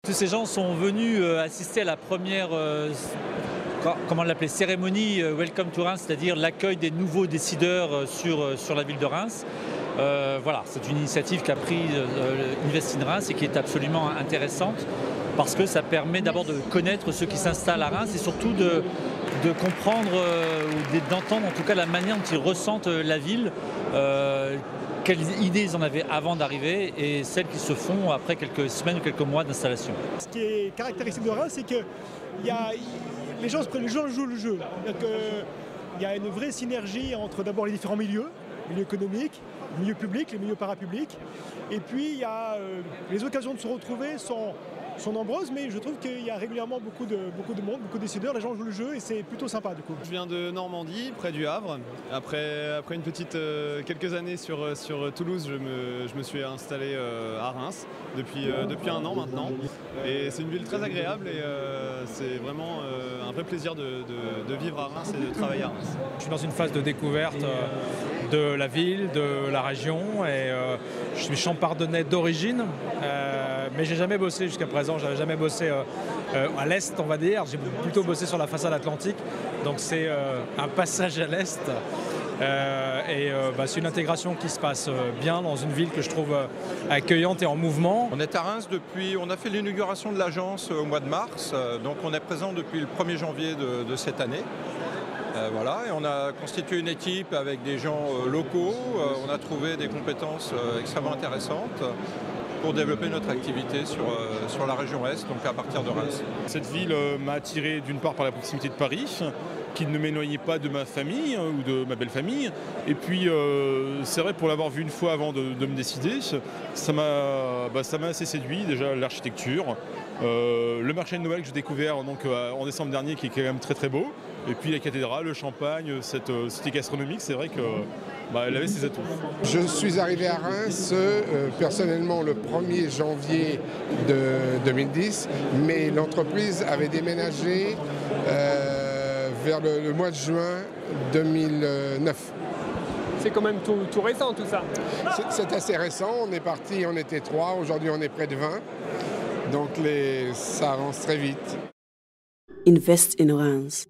Tous ces gens sont venus assister à la première comment l'appeler, cérémonie Welcome to Reims, c'est-à-dire l'accueil des nouveaux décideurs sur la ville de Reims. Voilà, c'est une initiative qu'a pris Invest in Reims et qui est absolument intéressante parce que ça permet d'abord de connaître ceux qui s'installent à Reims et surtout de comprendre ou d'entendre en tout cas la manière dont ils ressentent la ville. Quelles idées ils en avaient avant d'arriver et celles qui se font après quelques semaines ou quelques mois d'installation. Ce qui est caractéristique de Reims, c'est que les gens jouent le jeu. Il y a une vraie synergie entre d'abord les différents milieux économiques, les milieux publics, les milieux parapublics. Et puis les occasions de se retrouver sont nombreuses, mais je trouve qu'il y a régulièrement beaucoup de monde, beaucoup de décideurs, les gens jouent le jeu et c'est plutôt sympa du coup. Je viens de Normandie, près du Havre. Après une petite quelques années sur Toulouse, je me suis installé à Reims depuis 1 an maintenant. Et c'est une ville très agréable et c'est vraiment un vrai plaisir de vivre à Reims et de travailler à Reims. Je suis dans une phase de découverte de la ville, de la région et je suis champardonnais d'origine. Mais j'ai jamais bossé jusqu'à présent, j'avais jamais bossé à l'Est on va dire, j'ai plutôt bossé sur la façade atlantique, donc c'est un passage à l'Est c'est une intégration qui se passe bien dans une ville que je trouve accueillante et en mouvement. On est à Reims on a fait l'inauguration de l'agence au mois de mars, donc on est présent depuis le 1er janvier de cette année. Voilà, et on a constitué une équipe avec des gens locaux, on a trouvé des compétences extrêmement intéressantes pour développer notre activité sur la région Est, donc à partir de Reims. Cette ville m'a attiré d'une part par la proximité de Paris, qui ne m'éloignait pas de ma famille ou de ma belle famille. Et puis c'est vrai, pour l'avoir vu une fois avant de me décider, ça m'a assez séduit, déjà l'architecture, le marché de Noël que j'ai découvert en décembre dernier qui est quand même très très beau. Et puis la cathédrale, le champagne, cette cité gastronomique, c'est vrai qu'elle avait ses atouts. Je suis arrivé à Reims personnellement le 1er janvier 2010, mais l'entreprise avait déménagé vers le mois de juin 2009. C'est quand même tout récent tout ça. C'est assez récent, on est parti, on était 3, aujourd'hui on est près de 20, donc ça avance très vite. Invest in Reims.